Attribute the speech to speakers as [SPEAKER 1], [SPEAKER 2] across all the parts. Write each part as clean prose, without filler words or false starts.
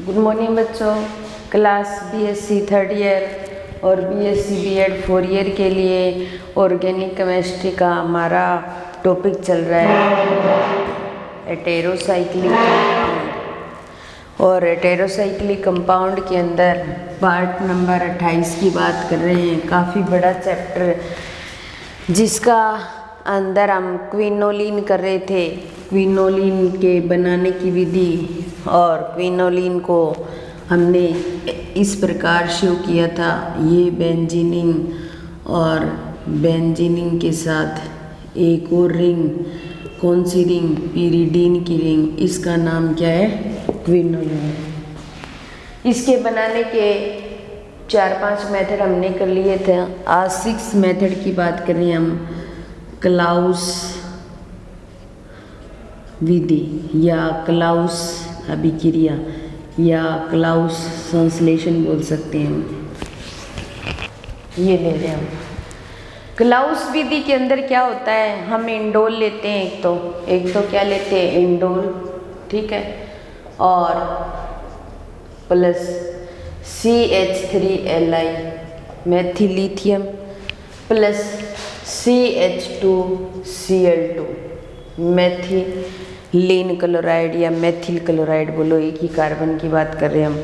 [SPEAKER 1] Good morning बच्चों। Class BSc third year और BSc BEd 4 year के लिए ऑर्गेनिक केमिस्ट्री का हमारा टॉपिक चल रहा है हेटेरोसाइक्लिक कंपाउंड। और हेटेरोसाइक्लिक कंपाउंड के अंदर पार्ट नंबर 28 की बात कर रहे हैं। काफ़ी बड़ा चैप्टर जिसका अंदर हम क्विनोलिन कर रहे थे, क्विनोलिन के बनाने की विधि। और क्विनोलिन को हमने इस प्रकार शो किया था, ये बेंजीनिन और बेंजीनिन के साथ एक और रिंग, कौन सी रिंग? पिरिडीन की रिंग। इसका नाम क्या है? क्विनोलिन। इसके बनाने के 4-5 मेथड हमने कर लिए थे। आज 6 मेथड की बात कर रहे हैं हम। क्लाउस विधि या क्लाउस अभिक्रिया या क्लाउस संश्लेषण बोल सकते हैं हम। ये ले रहे हैं हम। क्लाउस विधि के अंदर क्या होता है? हम इंडोल लेते हैं, एक तो क्या लेते हैं? इंडोल, ठीक है, और plus CH3Li methyllithium plus CH2Cl2 methylene chloride या मेथिल क्लोराइड बोलो, एक ही कार्बन की बात कर रहे हैं हम।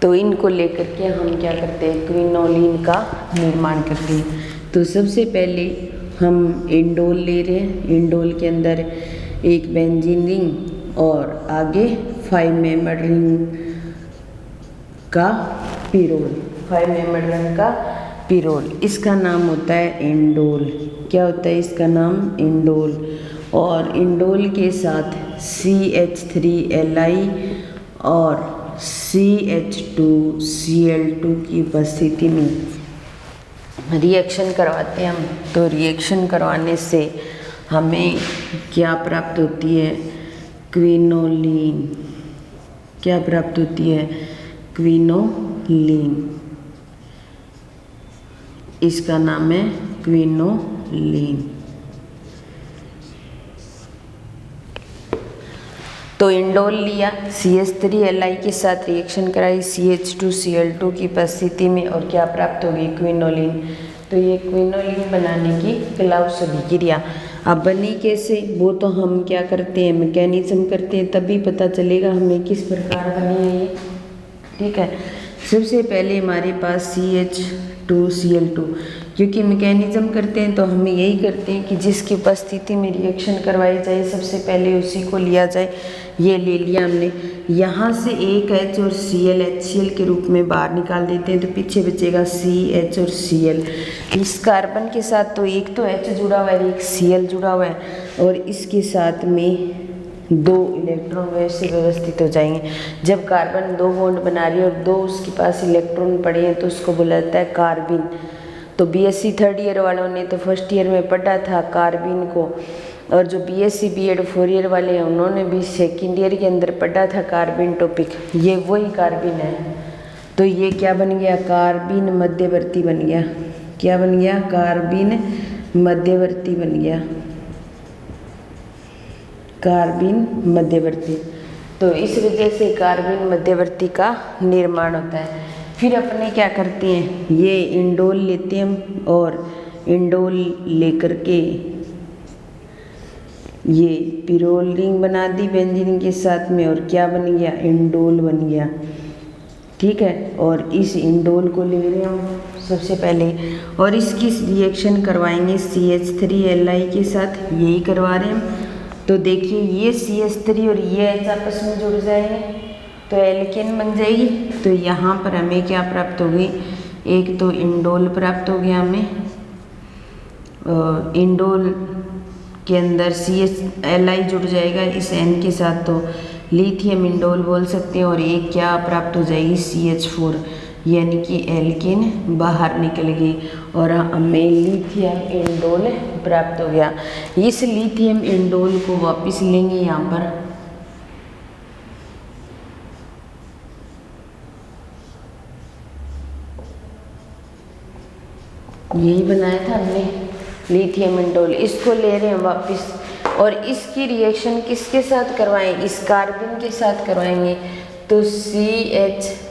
[SPEAKER 1] तो इनको लेकर के हम क्या करते हैं? क्विनोलिन का निर्माण करते हैं। तो सबसे पहले हम इंडोल ले रहे हैं। इंडोल के अंदर एक बेंजीन रिंग और आगे 5 मेंबर रिंग का पिरोल, 5 मेंबर रिंग का पिरोल। इसका नाम होता है इंडोल। क्या होता है इसका नाम? इंडोल। और इंडोल के साथ CH3Li और CH2Cl2 की उपस्थिति में रिएक्शन करवाते हैं हम। तो रिएक्शन करवाने से हमें क्या प्राप्त होती है? क्विनोलिन। क्या प्राप्त होती है? क्विनोलिन। इसका नाम है क्विनोलिन। तो इंडोल लिया, CH3Li के साथ रिएक्शन कराई CH2Cl2 की उपस्थिति में, और क्या प्राप्त होगी? क्विनोलिन। तो ये क्विनोलिन बनाने की क्लाउस अभिक्रिया। अब बनी कैसे? वो तो हम क्या करते हैं? मैकेनिज्म करते हैं, तभी पता चलेगा हमें किस प्रकार बनी है ये, ठीक है। सबसे पहले हमारे पास CH2Cl2, क्योंकि मैकेनिज्म करते हैं तो हम यही करते हैं कि जिसकी उपस्थिति में रिएक्शन करवाई जाए सबसे पहले उसी को लिया जाए। ये ले लिया हमने। यहाँ से एक H और Cl HCl के रूप में बाहर निकाल देते हैं, तो पीछे बचेगा CH और Cl। इस कार्बन के साथ तो एक तो H जुड़ा हुआ है, एक Cl जुड़ा हुआ है, और इसके साथ में 2 इलेक्ट्रॉन वैसे व्यवस्थित हो जाएंगे। जब कार्बन 2 बॉन्ड बना रही है और 2 उसके पास इलेक्ट्रॉन पड़े हैं तो उसको बोला जाता है कार्बिन। तो बीएससी थर्ड ईयर वालों ने तो फर्स्ट ईयर में पढ़ा था कार्बिन को, और जो बीएससी बीएड 4 ईयर वाले हैं उन्होंने भी सेकेंड ईयर के अंदर पढ़ा था कार्बिन टॉपिक। ये वही कार्बिन है। तो ये क्या बन गया? कार्बिन मध्यवर्ती बन गया। क्या बन गया? कार्बिन मध्यवर्ती बन गया। कार्बिन मध्यवर्ती। तो इस वजह से कार्बिन मध्यवर्ती का निर्माण होता है। फिर अपने क्या करते हैं? ये इंडोल लेते हैं हम, और इंडोल लेकर के ये पिरोल रिंग बना दी बेंजीन के साथ में, और क्या बन गया? इंडोल बन गया, ठीक है। और इस इंडोल को ले रहे हैं हम सबसे पहले, और इसकी रिएक्शन करवाएंगे CH3Li के साथ। यही करवा रहे हैं हम। तो देखिए ये CH3 और ये H आपस में जुड़ जाएंगे तो एल्केन बन जाएगी। तो यहाँ पर हमें क्या प्राप्त होगी? एक तो इंडोल प्राप्त हो गया हमें। इंडोल के अंदर CH-Li जुड़ जाएगा इस N के साथ, तो लिथियम इंडोल बोल सकते हैं। और एक क्या प्राप्त हो जाएगी? CH4, यानी कि एल्केन बाहर निकल गई और हमें लिथियम इंडोल प्राप्त हो गया। इस लिथियम इंडोल को वापस लेंगे यहाँ पर, यही बनाया था हमने लिथियम इंडोल। इसको ले रहे हैं वापस, और इसकी रिएक्शन किसके साथ करवाएं? इस कार्बन के साथ करवाएंगे। तो CHCl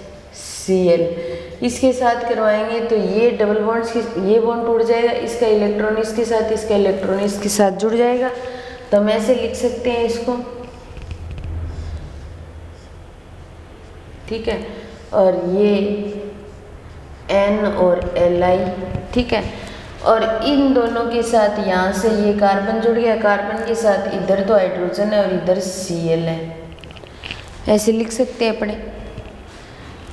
[SPEAKER 1] इसके साथ करवाएंगे तो ये डबल बॉन्ड्स की ये बॉन्ड टूट जाएगा, इसका इलेक्ट्रॉन इसके साथ, इसका इलेक्ट्रॉन इसके साथ जुड़ जाएगा। तो हम ऐसे लिख सकते हैं इसको, ठीक है। और ये N और Li, ठीक है। और इन दोनों के साथ यहाँ से ये कार्बन जुड़ गया, कार्बन के साथ इधर तो हाइड्रोजन है और इधर Cl है, ऐसे लिख सकते हैं अपने।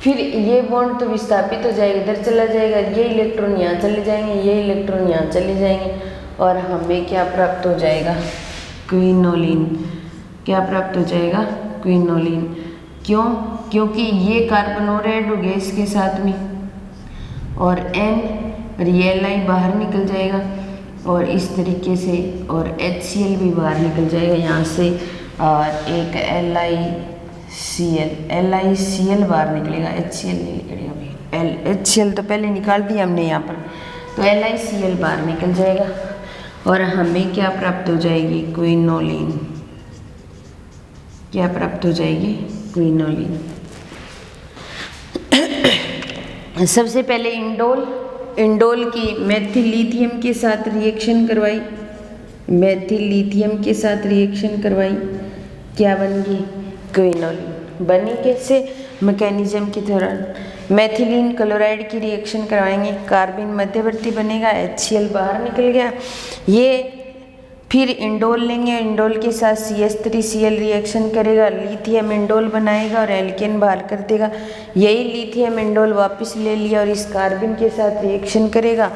[SPEAKER 1] फिर ये बॉन्ड तो विस्थापित हो जाएगा, इधर चला जाएगा, ये इलेक्ट्रॉन यहाँ चले जाएंगे, ये इलेक्ट्रॉन यहाँ चले जाएंगे और हमें क्या प्राप्त हो जाएगा, क्विनोलिन। क्या प्राप्त हो जाएगा, क्विनोलिन। क्यों? क्योंकि ये कार्बन और ऐड हो गया इसके साथ में और N और ये Li बाहर निकल जाएगा और इस तरीके से, और HCl भी बाहर निकल जाएगा यहाँ से, और एक LiCl बाहर निकलेगा, HCl नहीं निकलेगा अभी, HCl तो पहले निकाल दिया हमने यहाँ पर, तो LiCl बाहर निकल जाएगा और हमें क्या प्राप्त हो जाएगी, क्विनोलिन। क्या प्राप्त हो जाएगी, क्विनोलिन। सबसे पहले इंडोल की मेथिलिथियम के साथ रिएक्शन करवाई, मेथिलिथियम के साथ रिएक्शन करवाई, क्या बन गई, क्विनोलिन। बनी कैसे, मैकेनिज्म के दौरान मेथिलीन क्लोराइड की रिएक्शन करवाएंगे, कार्बिन मध्यवर्ती बनेगा, HCl बाहर निकल गया। ये फिर इंडोल लेंगे, इंडोल के साथ CH3Cl रिएक्शन करेगा, लिथियम इंडोल बनाएगा और एल्केन बाहर कर देगा। यही लिथियम इंडोल वापस ले लिया और इस कार्बिन के साथ रिएक्शन करेगा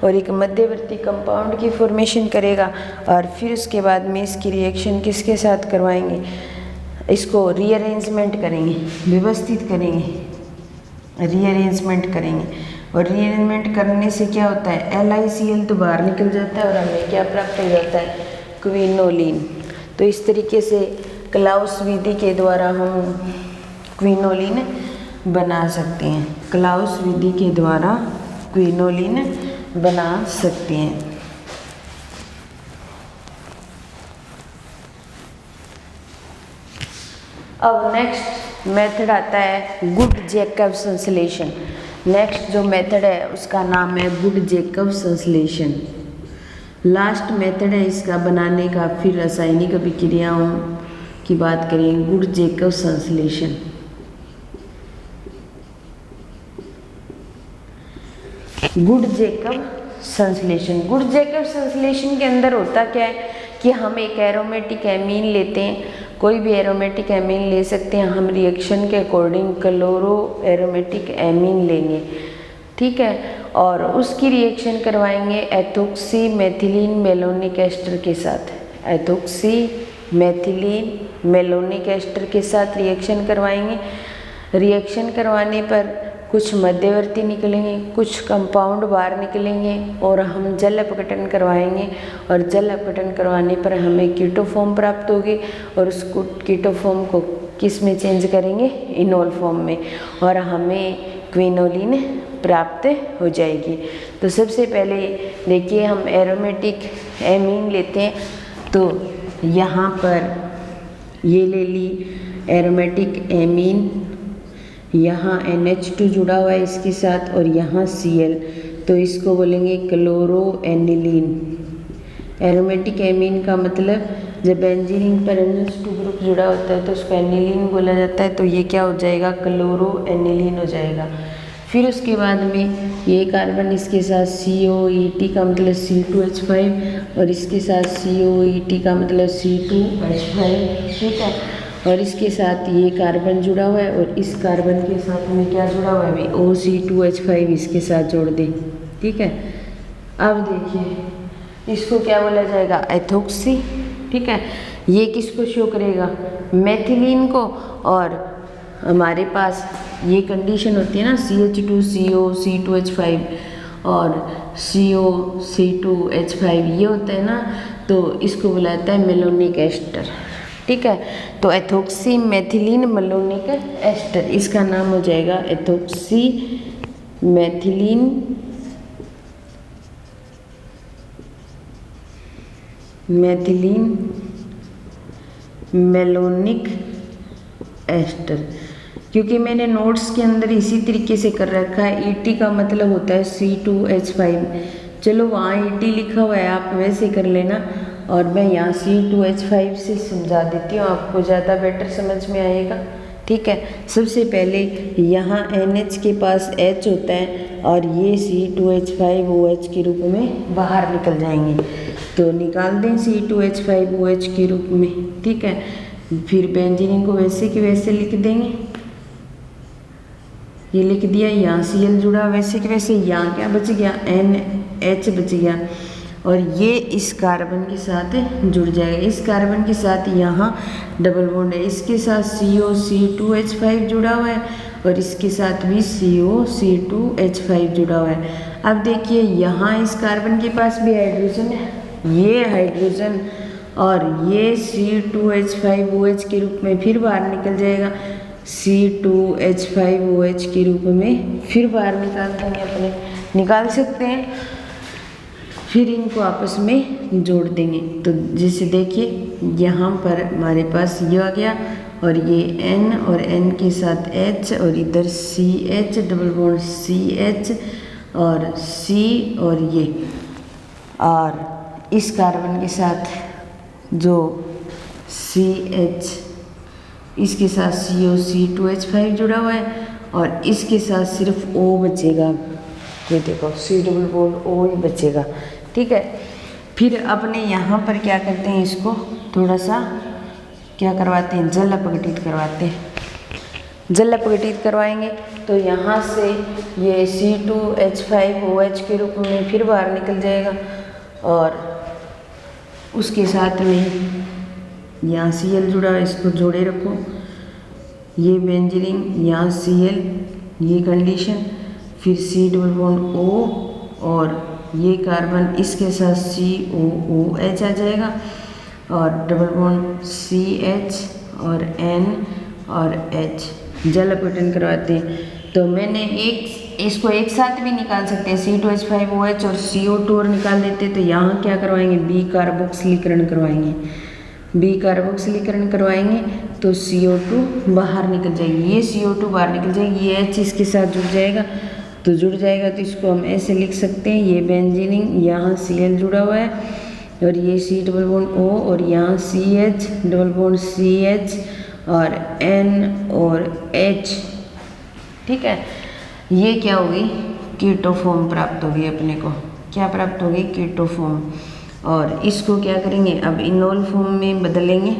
[SPEAKER 1] और एक मध्यवर्ती कंपाउंड की फॉर्मेशन करेगा। और फिर उसके बाद में इसकी रिएक्शन किसके साथ करवाएंगे, इसको रीअरेंजमेंट करेंगे, व्यवस्थित करेंगे, रीअरेंजमेंट करेंगे। और रीअरेंजमेंट करने से क्या होता है, LiCl तो बाहर निकल जाता है और हमें क्या प्राप्त हो जाता है, क्विनोलिन। तो इस तरीके से क्लाउस विधि के द्वारा हम क्विनोलिन बना सकते हैं, क्लाउस विधि के द्वारा क्विनोलिन बना सकते हैं। अब नेक्स्ट मेथड आता है गुड जैकब संश्लेषण। नेक्स्ट जो मेथड है उसका नाम है गुड जैकब संश्लेषण। लास्ट मेथड है इसका बनाने का। फिर रासायनिक अभिक्रियाओं की बात करें, गुड जैकब संश्लेषण। गुड जैकब संश्लेषण, गुड जैकब संश्लेषण के अंदर होता क्या है कि हम एक एरोमेटिक एमीन लेते हैं, कोई भी एरोमेटिक एमीन ले सकते हैं। हम रिएक्शन के अकॉर्डिंग क्लोरो एरोमेटिक एमीन लेंगे, ठीक है, और उसकी रिएक्शन करवाएंगे एथोक्सी मेथिलीन मेलोनिक एस्टर के साथ। एथोक्सी मेथिलीन मेलोनिक एस्टर के साथ रिएक्शन करवाएंगे। रिएक्शन करवाने पर कुछ मध्यवर्ती निकलेंगे, कुछ कंपाउंड बाहर निकलेंगे और हम जल अपघटन करवाएंगे। और जल अपघटन करवाने पर हमें कीटोफॉर्म प्राप्त होगी और उस कीटोफॉर्म को किस में चेंज करेंगे, इनोल फॉर्म में, और हमें क्विनोलिन प्राप्त हो जाएगी। तो सबसे पहले देखिए हम एरोमेटिक एमीन लेते हैं, तो यहाँ पर ये ले ली एरोमेटिक एमीन, यहाँ NH2 जुड़ा हुआ है इसके साथ और यहाँ Cl, तो इसको बोलेंगे क्लोरो एनिलीन। एरोमेटिक एमीन का मतलब जब बेंजीन पर NH2 ग्रुप जुड़ा होता है तो उसको एनिलीन बोला जाता है। तो ये क्या हो जाएगा, क्लोरो एनिलीन हो जाएगा। फिर उसके बाद में ये कार्बन इसके साथ COET का मतलब C2H5 और इसके साथ COET का मतलब C2H5, ठीक है, और इसके साथ ये कार्बन जुड़ा हुआ है और इस कार्बन के साथ में क्या जुड़ा हुआ है भी, OC2H5 इसके साथ जोड़ दें, ठीक है। अब देखिए इसको क्या बोला जाएगा, एथोक्सी, ठीक है। ये किसको शो करेगा, मेथिलीन को, और हमारे पास ये कंडीशन होती है ना CH2CO C2H5 और CO C2H5 ये होता है ना, तो इसको बुलाता है मेलोनिक एस्टर, ठीक है। तो एथोक्सी मेथिलीन मेलोनिक एस्टर, इसका नाम हो जाएगा एथोक्सी मेथिलीन मेलोनिक एस्टर। क्योंकि मैंने नोट्स के अंदर इसी तरीके से कर रखा है। ET का मतलब होता है C2H5। चलो वहाँ ET लिखा हुआ है, आप वैसे कर लेना, और मैं यहाँ C2H5 से समझा देती हूँ, आपको ज़्यादा बेटर समझ में आएगा। ठीक है, सबसे पहले यहाँ NH के पास H होता है और ये C2H5OH के रूप में बाहर निकल जाएंगे, तो निकाल दें C2H5OH के रूप में। ठीक है, फिर बेंजीन को वैसे कि वैसे लिख देंगे, ये लिख दिया। यहाँ Cl जुड़ा वैसे कि वैसे, यहाँ क्या बच गया, NH बच गया, और ये इस कार्बन के साथ जुड़ जाएगा। इस कार्बन के साथ यहाँ डबल बॉन्ड है, इसके साथ CO2H5 जुड़ा हुआ है और इसके साथ भी CO2H5 जुड़ा हुआ है। अब देखिए यहाँ इस कार्बन के पास भी हाइड्रोजन है, ये हाइड्रोजन और ये C2H5OH के रूप में फिर बाहर निकल जाएगा, C2H5OH के रूप में फिर बाहर निकाल देंगे, अपने निकाल सकते हैं। फिर इनको आपस में जोड़ देंगे, तो जैसे देखिए यहाँ पर हमारे पास ये आ गया और ये N और N के साथ H और इधर CH डबल बॉन्ड CH और C और ये, और इस कार्बन के साथ जो CH, इसके साथ CO2H5 जुड़ा हुआ है और इसके साथ सिर्फ O बचेगा। ये देखो C डबल बॉन्ड O ही बचेगा। ठीक है, फिर अपने यहाँ पर क्या करते हैं, इसको थोड़ा सा क्या करवाते हैं, जल अपघटित करवाते हैं। जल अपघटित करवाएंगे तो यहाँ से ये C2H5OH के रूप में फिर बाहर निकल जाएगा और उसके साथ में यहाँ Cl जुड़ा है, इसको जोड़े रखो, ये बेंजीन, यहाँ Cl, ये कंडीशन, फिर C डबल बॉन्ड O और ये कार्बन इसके साथ COOH आ जाएगा और डबल बॉन्ड CH और N और H। जल अपघटन करवाते हैं तो मैंने इसको एक साथ भी निकाल सकते हैं, C2H5OH और CO2 और निकाल देते, तो यहाँ क्या करवाएंगे, B कार्बोक्सिलीकरण करवाएंगे। B कार्बोक्सिलीकरण करवाएंगे तो CO2 बाहर निकल जाएगी, ये CO2 बाहर निकल जाएगी, ये H इसके साथ जुड़ जाएगा, तो जुड़ जाएगा तो इसको हम ऐसे लिख सकते हैं, ये बेंजीन, यहाँ Cl जुड़ा हुआ है और ये C डबल बॉन्ड O और यहाँ CH डबल बॉन्ड CH और N और H। ठीक है, ये क्या होगी, कीटोफॉर्म प्राप्त होगी अपने को। क्या प्राप्त होगी, कीटोफॉर्म। और इसको क्या करेंगे, अब इनोल फॉर्म में बदलेंगे,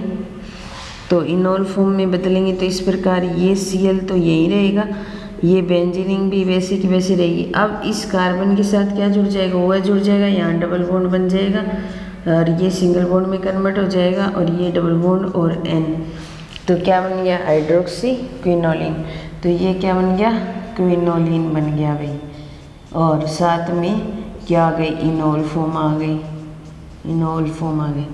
[SPEAKER 1] तो इनोल फॉर्म में बदलेंगे तो इस प्रकार ये Cl तो यही रहेगा, ये बेंजीन भी वैसे की वैसे रहेगी। अब इस कार्बन के साथ क्या जुड़ जाएगा, OH जुड़ जाएगा, यहाँ डबल बॉन्ड बन जाएगा और ये सिंगल बॉन्ड में कन्वर्ट हो जाएगा और ये डबल बॉन्ड और N, तो क्या बन गया, हाइड्रोक्सी क्विनोलिन। तो ये क्या बन गया, क्विनोलिन बन गया भाई, और साथ में क्या आ गई, इनोल फॉर्म आ गई, इनोल फॉर्म आ गई।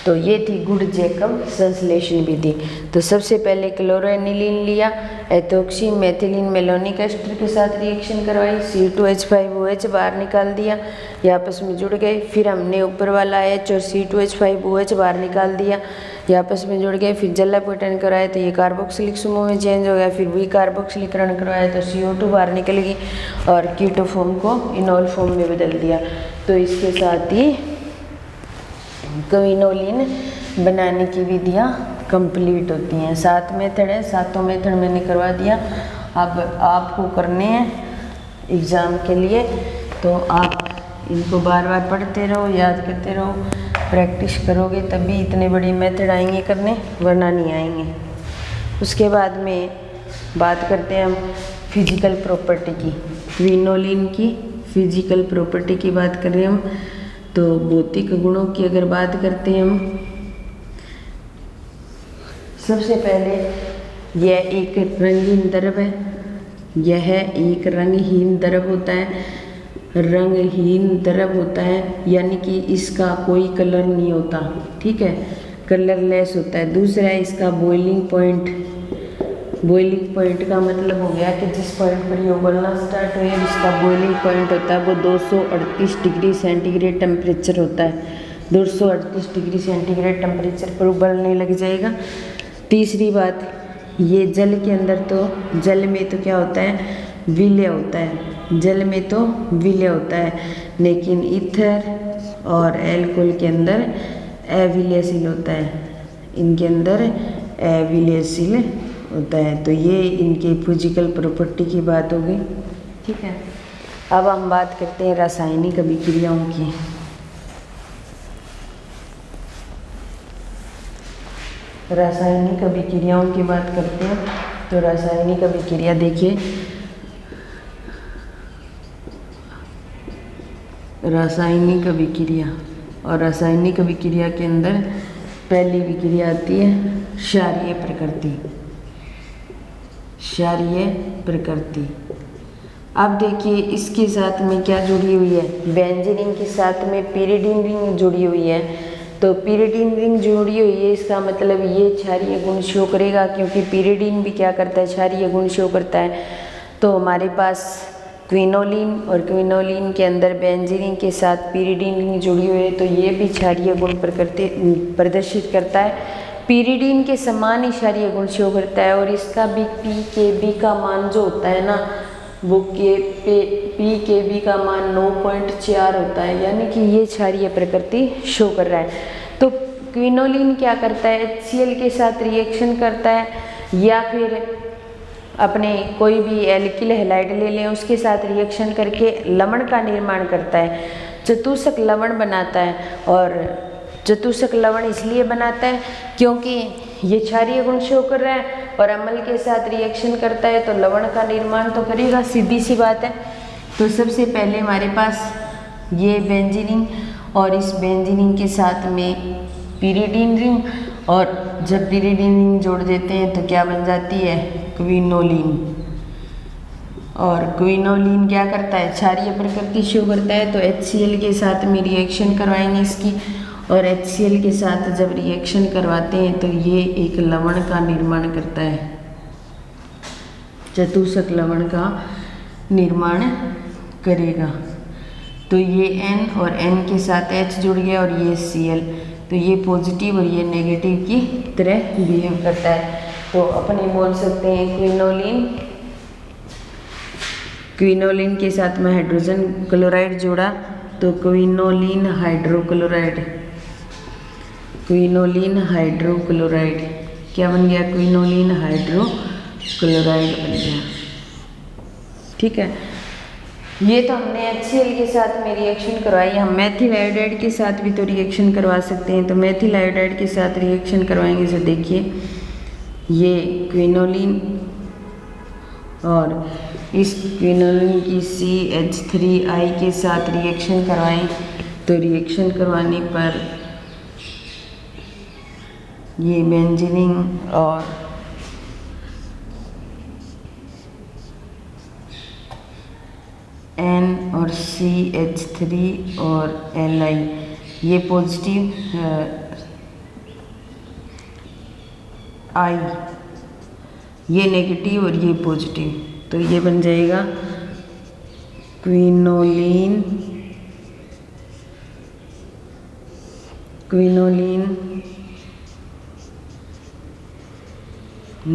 [SPEAKER 1] तो ये थी गुड जैकब संश्लेषण विधि। तो सबसे पहले क्लोरोएनिलीन लिया, एथोक्सी मेथिलीन मेलोनिक एस्टर के साथ रिएक्शन करवाई, C2H5OH बाहर निकाल दिया, ये आपस में जुड़ गए। फिर हमने ऊपर वाला H और C2H5OH बाहर निकाल दिया, ये आपस में जुड़ गए। फिर जल अपघटन कराया तो ये कार्बोक्सिलिक समूह में चेंज हो गया, फिर भी कार्बोक्सिलीकरण करवाया तो CO2 बाहर निकल गई और कीटोफॉर्म को इनोल फॉर्म में बदल दिया। तो इसके साथ ही क्विनोलिन बनाने की विधियाँ कंप्लीट होती हैं। 7 मेथड है, सातों मेथड मैंने करवा दिया। अब आपको करने हैं एग्ज़ाम के लिए, तो आप इनको बार बार पढ़ते रहो, याद करते रहो, प्रैक्टिस करोगे तभी इतने बड़े मेथड आएंगे करने, वरना नहीं आएंगे। उसके बाद में बात करते हैं हम फिजिकल प्रॉपर्टी की, क्विनोलिन की फिजिकल प्रॉपर्टी की बात कर रहे हैं हम। तो भौतिक गुणों की अगर बात करते हैं हम, सबसे पहले यह एक रंगहीन द्रव है, यह एक रंगहीन द्रव होता है, रंगहीन द्रव होता है यानी कि इसका कोई कलर नहीं होता, ठीक है, कलरलेस होता है। दूसरा है इसका बॉइलिंग पॉइंट, बॉइलिंग पॉइंट का मतलब हो गया कि जिस पॉइंट पर ये उबलना स्टार्ट हो जिसका बॉइलिंग पॉइंट होता है वो 238 डिग्री सेंटीग्रेड टेम्परेचर होता है, 238 डिग्री सेंटीग्रेड टेम्परेचर पर उबलने लग जाएगा। तीसरी बात, ये जल के अंदर तो जल में तो क्या होता है, विलय होता है, जल में तो विलय होता है, लेकिन ईथर और एल्कोहल के अंदर अविलयशील होता है, इनके अंदर अविलयशील होता है। तो ये इनके फिजिकल प्रॉपर्टी की बात हो गई। ठीक है, अब हम बात करते हैं रासायनिक अभिक्रियाओं की। रासायनिक अभिक्रियाओं की बात करते हैं। तो रासायनिक अभिक्रिया देखिए, रासायनिक अभिक्रिया, और रासायनिक अभिक्रिया के अंदर पहली विक्रिया आती है क्षारीय प्रकृति। क्षारीय प्रकृति, अब देखिए इसके साथ में क्या जुड़ी हुई है, बेंजीन रिंग के साथ में पिरिडीन रिंग जुड़ी हुई है। तो पिरिडीन रिंग जुड़ी हुई है, इसका मतलब ये क्षारीय गुण शो करेगा, क्योंकि पिरिडीन भी क्या करता है, क्षारीय गुण शो करता है। तो हमारे पास क्विनोलिन, और क्विनोलिन के अंदर बेंजीन रिंग के साथ पिरिडीन रिंग जुड़ी हुई है, तो ये भी क्षारीय गुण प्रदर्शित करता है। पिरिडीन के समान ही क्षारीय गुण शो करता है, और इसका भी पी का मान जो होता है ना, वो पी का मान 9.4 होता है, यानी कि ये क्षारीय प्रकृति शो कर रहा है। तो क्विनोलिन क्या करता है, HCl के साथ रिएक्शन करता है, या फिर अपने कोई भी एल्किल हैलाइड ले लें, उसके साथ रिएक्शन करके लवण का निर्माण करता है, चतुष्क लवण बनाता है। और चतुष्क लवण इसलिए बनाता है क्योंकि ये क्षारीय गुण शो कर रहा है, और अम्ल के साथ रिएक्शन करता है, तो लवण का निर्माण तो करेगा, सीधी सी बात है। तो सबसे पहले हमारे पास ये बेंजीन रिंग, और इस बेंजीन रिंग के साथ में पिरिडीन रिंग, और जब पिरिडीन रिंग जोड़ देते हैं तो क्या बन जाती है, क्विनोलिन। और क्विनोलिन क्या करता है, क्षारीय प्रकृति शो करता है। तो HCl के साथ में रिएक्शन करवाएंगे इसकी, और HCl के साथ जब रिएक्शन करवाते हैं तो ये एक लवण का निर्माण करता है, चतुष्क लवण का निर्माण करेगा। तो ये N और N के साथ H जुड़ गया, और ये Cl, तो ये पॉजिटिव और ये नेगेटिव की तरह बिहेव करता है। तो अपन ये बोल सकते हैं क्विनोलिन के साथ में हाइड्रोजन क्लोराइड जोड़ा, तो क्विनोलिन हाइड्रोक्लोराइड, क्विनोलिन हाइड्रोक्लोराइड क्या बन गया, क्विनोलिन हाइड्रोक्लोराइड बन गया। ठीक है, ये तो हमने HCl के साथ में रिएक्शन करवाई। हम मेथिल आयोडाइड के साथ भी तो रिएक्शन करवा सकते हैं। तो मेथिल आयोडाइड के साथ रिएक्शन करवाएंगे, तो देखिए ये क्विनोलिन, और इस क्विनोलिन की CH3I के साथ रिएक्शन करवाएं, तो रिएक्शन करवाने पर ये बेंजीन रिंग और N और CH3 और Li, ये पॉजिटिव, I ये नेगेटिव और ये पॉजिटिव, तो ये बन जाएगा quinoline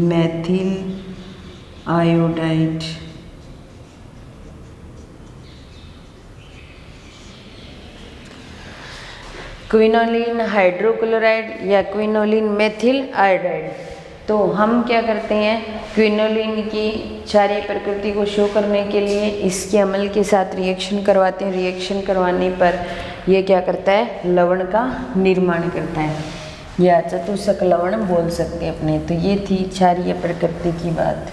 [SPEAKER 1] methyl iodide. Quinoline hydrochloride या क्विनोलिन मेथिल आयोडाइड। तो हम क्या करते हैं, क्विनोलिन की क्षारीय प्रकृति को शो करने के लिए इसके अम्ल के साथ रिएक्शन करवाते हैं। रिएक्शन करवाने पर यह क्या करता है, लवण का निर्माण करता है, या चतुष्क लवण बोल सकते हैं अपने। तो ये थी क्षारीय प्रकृति की बात।